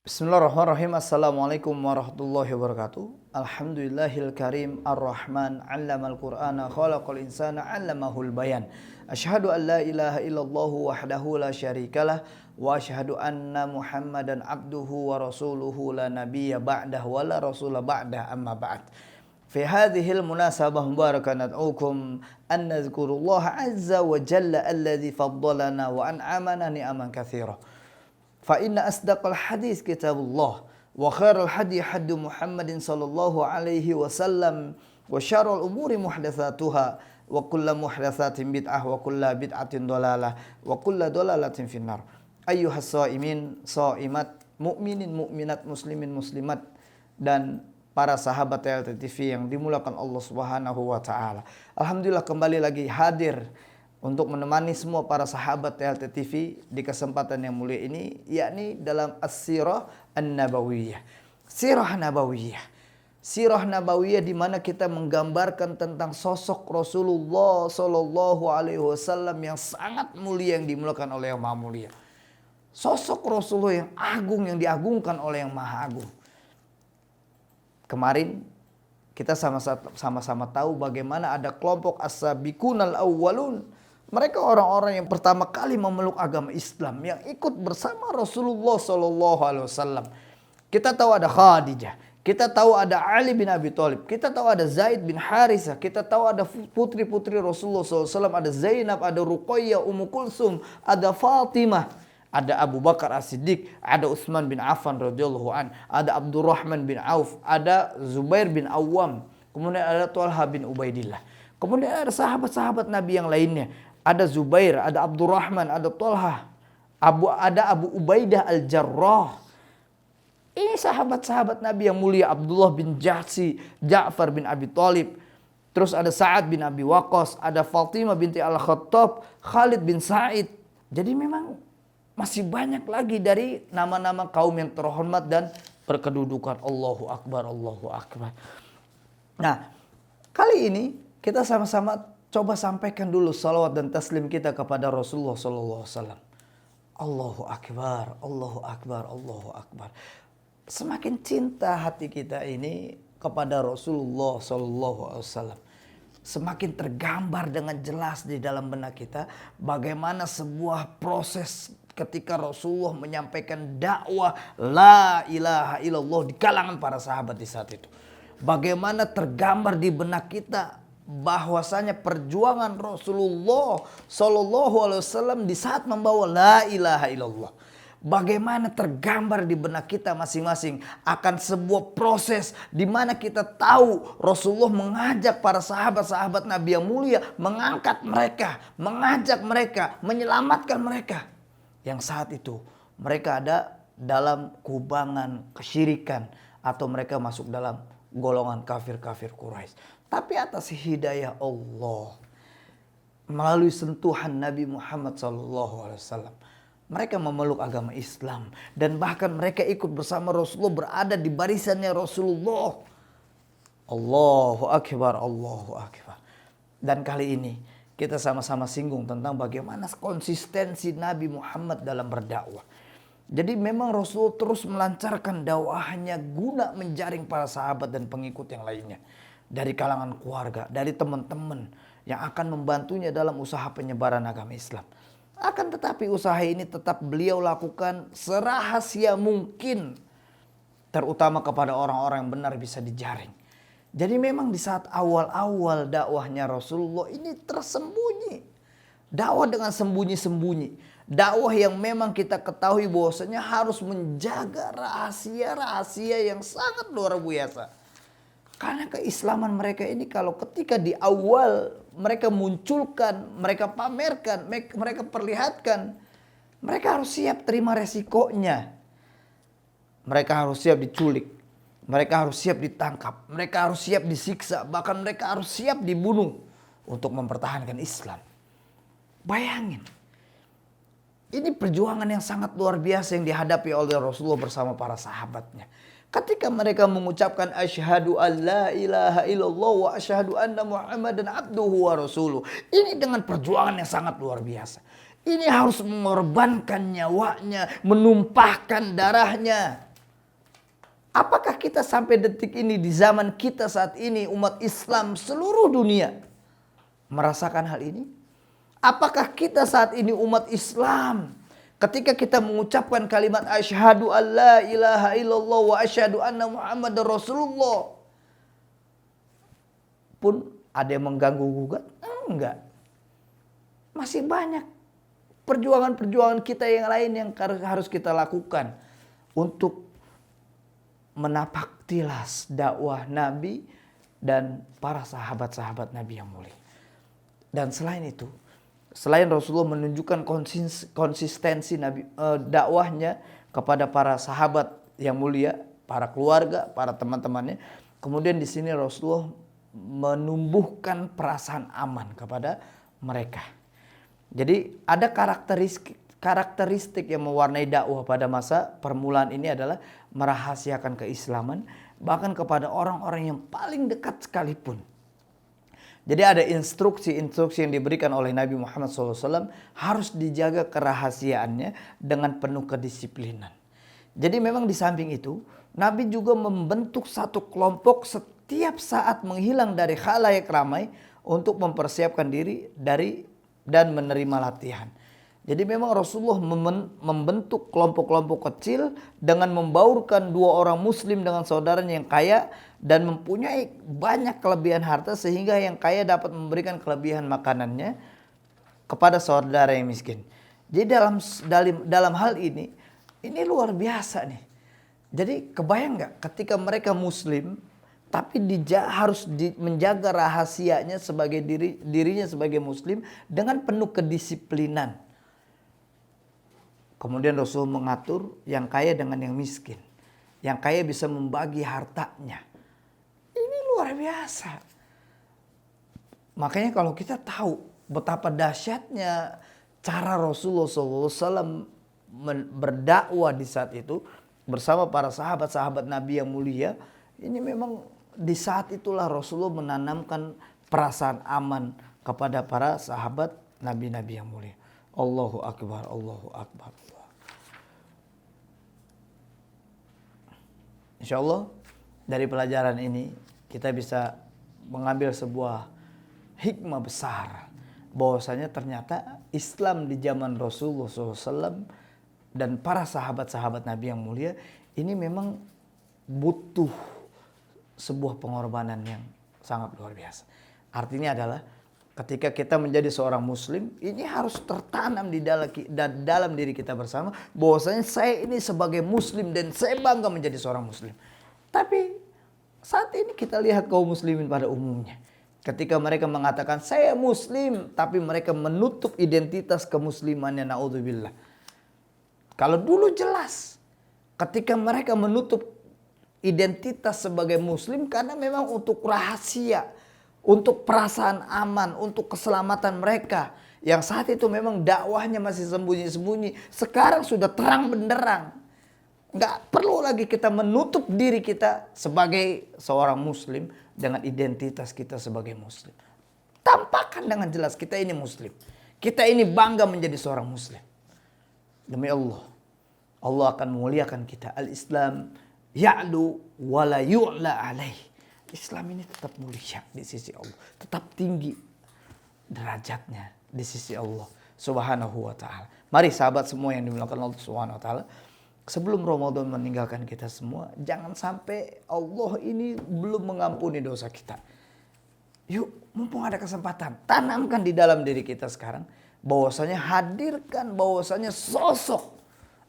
Bismillahirrahmanirrahim. Assalamualaikum warahmatullahi wabarakatuh. Alhamdulillahil karim ar-Rahman 'allamal Qur'ana khalaqal insana 'allamahul bayan. Asyhadu an la ilaha illallah wahdahu la syarikalah wa asyhadu anna Muhammadan abduhu wa rasuluhu la nabiyya ba'dah wa la rasula ba'dah amma ba'd. Fi hadhil munasabah mubarakah nad'ukum an nadhkurullaha 'azza wa jalla alladzi faddalana wa an'amana ni'aman katsira. Fa inna asdaqal hadis kitabullah wa khairal hadi hadi Muhammadin sallallahu alaihi wasallam wa syarrul umuri muhdatsatuha wa kullu muhdatsatin bid'ah wa kullu bid'atin dhalalah wa kullu dhalalatin finnar. Ayyuhas shaimin shaimat mukminin mukminat muslimin muslimat dan para sahabat TLT TV yang dimulakan Allah Subhanahu wa taala. Alhamdulillah kembali lagi hadir untuk menemani semua para sahabat TLT TV di kesempatan yang mulia ini, yakni dalam As-Sirah An-Nabawiyah. Sirah Nabawiyah. Sirah Nabawiyah di mana kita menggambarkan tentang sosok Rasulullah Sallallahu Alaihi Wasallam yang sangat mulia, yang dimuliakan oleh Yang Maha Mulia. Sosok Rasulullah yang agung, yang diagungkan oleh Yang Maha Agung. Kemarin kita sama-sama tahu bagaimana ada kelompok as-sabiqunal awwalun. Mereka orang-orang yang pertama kali memeluk agama Islam, yang ikut bersama Rasulullah Sallallahu Alaihi Wasallam. Kita tahu ada Khadijah, kita tahu ada Ali bin Abi Thalib, kita tahu ada Zaid bin Harisah, kita tahu ada putri-putri Rasulullah SAW, ada Zainab, ada Ruqayyah, Ummu Kulsum, ada Fatimah, ada Abu Bakar As-Siddiq, ada Utsman bin Affan radhiyallahu an, ada Abdurrahman bin Auf, ada Zubair bin Awwam, kemudian ada Thalhah bin Ubaidillah. Kemudian ada sahabat-sahabat Nabi yang lainnya. Ada Zubair, ada Abdurrahman, ada Thalhah, ada Abu Ubaidah Al-Jarrah. Ini sahabat-sahabat Nabi yang mulia. Abdullah bin Jahsi, Ja'far bin Abi Thalib. Terus ada Sa'ad bin Abi Waqqas, ada Fatimah binti Al-Khattab, Khalid bin Sa'id. Jadi memang masih banyak lagi dari nama-nama kaum yang terhormat dan berkedudukan. Allahu Akbar, Allahu Akbar. Nah, kali ini kita sama-sama coba sampaikan dulu salawat dan taslim kita kepada Rasulullah Sallallahu Alaihi Wasallam. Allahu Akbar, Allahu Akbar, Allahu Akbar. Semakin cinta hati kita ini kepada Rasulullah Sallallahu Alaihi Wasallam, semakin tergambar dengan jelas di dalam benak kita bagaimana sebuah proses ketika Rasulullah menyampaikan dakwah la ilaha illallah di kalangan para sahabat di saat itu. Bagaimana tergambar di benak kita bahwasanya perjuangan Rasulullah Sallallahu Alaihi Wasallam di saat membawa la ilaha illallah. Bagaimana tergambar di benak kita masing-masing akan sebuah proses di mana kita tahu Rasulullah mengajak para sahabat-sahabat Nabi yang mulia, mengangkat mereka, mengajak mereka, menyelamatkan mereka. Yang saat itu mereka ada dalam kubangan kesyirikan atau mereka masuk dalam golongan kafir-kafir Quraisy. Tapi atas hidayah Allah, melalui sentuhan Nabi Muhammad SAW, mereka memeluk agama Islam. Dan bahkan mereka ikut bersama Rasulullah, berada di barisannya Rasulullah. Allahu Akbar, Allahu Akbar. Dan kali ini kita sama-sama singgung tentang bagaimana konsistensi Nabi Muhammad dalam berdakwah. Jadi memang Rasul terus melancarkan dakwahnya guna menjaring para sahabat dan pengikut yang lainnya. Dari kalangan keluarga, dari teman-teman yang akan membantunya dalam usaha penyebaran agama Islam. Akan tetapi usaha ini tetap beliau lakukan serahasia mungkin. Terutama kepada orang-orang yang benar bisa dijaring. Jadi memang di saat awal-awal dakwahnya Rasulullah ini tersembunyi. Dakwah dengan sembunyi-sembunyi. Dakwah yang memang kita ketahui bahwasanya harus menjaga rahasia-rahasia yang sangat luar biasa. Karena keislaman mereka ini kalau ketika di awal mereka munculkan, mereka pamerkan, mereka perlihatkan, mereka harus siap terima resikonya. Mereka harus siap diculik, mereka harus siap ditangkap, mereka harus siap disiksa, bahkan mereka harus siap dibunuh untuk mempertahankan Islam. Bayangin. Ini perjuangan yang sangat luar biasa yang dihadapi oleh Rasulullah bersama para sahabatnya. Ketika mereka mengucapkan asyhadu an la ilaha illallah wa asyhadu anna Muhammadan abduhu wa rasuluh. Ini dengan perjuangan yang sangat luar biasa. Ini harus mengorbankan nyawanya, menumpahkan darahnya. Apakah kita sampai detik ini di zaman kita saat ini umat Islam seluruh dunia merasakan hal ini? Apakah kita saat ini umat Islam ketika kita mengucapkan kalimat asyhadu alla ilaha illallah wa asyhadu anna muhammadar rasulullah pun ada yang mengganggu gugat? Enggak. Masih banyak perjuangan-perjuangan kita yang lain yang harus kita lakukan untuk menapak tilas dakwah Nabi dan para sahabat-sahabat Nabi yang mulia. Dan selain itu, selain Rasulullah menunjukkan konsistensi Nabi dakwahnya kepada para sahabat yang mulia, para keluarga, para teman-temannya, kemudian di sini Rasulullah menumbuhkan perasaan aman kepada mereka. Jadi ada karakteristik yang mewarnai dakwah pada masa permulaan ini adalah merahasiakan keislaman bahkan kepada orang-orang yang paling dekat sekalipun. Jadi ada instruksi-instruksi yang diberikan oleh Nabi Muhammad SAW harus dijaga kerahasiaannya dengan penuh kedisiplinan. Jadi memang di samping itu Nabi juga membentuk satu kelompok setiap saat menghilang dari khalayak ramai untuk mempersiapkan diri dan menerima latihan. Jadi memang Rasulullah membentuk kelompok-kelompok kecil dengan membaurkan dua orang muslim dengan saudaranya yang kaya dan mempunyai banyak kelebihan harta sehingga yang kaya dapat memberikan kelebihan makanannya kepada saudara yang miskin. Jadi dalam hal ini luar biasa nih. Jadi kebayang nggak ketika mereka muslim tapi harus menjaga rahasianya sebagai dirinya sebagai muslim dengan penuh kedisiplinan. Kemudian Rasul mengatur yang kaya dengan yang miskin. Yang kaya bisa membagi hartanya. Ini luar biasa. Makanya kalau kita tahu betapa dahsyatnya cara Rasulullah SAW berdakwah di saat itu bersama para sahabat-sahabat Nabi yang mulia, ini memang di saat itulah Rasulullah menanamkan perasaan aman kepada para sahabat Nabi-Nabi yang mulia. Allahu Akbar, Allahu Akbar. Insya Allah dari pelajaran ini kita bisa mengambil sebuah hikmah besar. Bahwasanya ternyata Islam di zaman Rasulullah SAW dan para sahabat-sahabat Nabi yang mulia ini memang butuh sebuah pengorbanan yang sangat luar biasa. Artinya adalah ketika kita menjadi seorang muslim, ini harus tertanam di dalam diri kita bersama bahwasanya saya ini sebagai muslim dan saya bangga menjadi seorang muslim. Tapi saat ini kita lihat kaum muslimin pada umumnya, ketika mereka mengatakan saya muslim tapi mereka menutup identitas kemuslimannya, naudzubillah. Kalau dulu jelas ketika mereka menutup identitas sebagai muslim karena memang untuk rahasia, untuk perasaan aman, untuk keselamatan mereka. Yang saat itu memang dakwahnya masih sembunyi-sembunyi. Sekarang sudah terang benderang. Nggak perlu lagi kita menutup diri kita sebagai seorang muslim dengan identitas kita sebagai muslim. Tampakkan dengan jelas kita ini muslim. Kita ini bangga menjadi seorang muslim. Demi Allah, Allah akan memuliakan kita. Al-Islam ya'lu wa la yu'la alaih. Islam ini tetap mulia di sisi Allah. Tetap tinggi derajatnya di sisi Allah Subhanahu wa ta'ala. Mari sahabat semua yang dimuliakan Allah Subhanahu wa ta'ala. Sebelum Ramadan meninggalkan kita semua, jangan sampai Allah ini belum mengampuni dosa kita. Yuk, mumpung ada kesempatan, tanamkan di dalam diri kita sekarang bahwasanya hadirkan bahwasanya sosok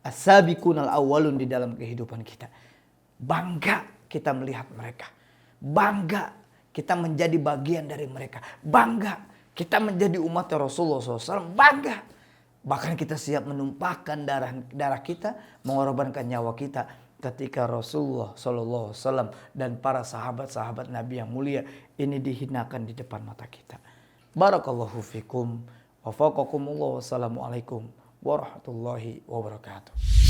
as-sabiqunal awwalun di dalam kehidupan kita. Bangga kita melihat mereka. Bangga kita menjadi bagian dari mereka. Bangga kita menjadi umat Rasulullah SAW. Bangga. Bahkan kita siap menumpahkan darah kita, mengorbankan nyawa kita ketika Rasulullah SAW dan para sahabat-sahabat Nabi yang mulia ini dihinakan di depan mata kita. Barakallahu fikum. Wafaqakumullah. Wassalamualaikum warahmatullahi wabarakatuh.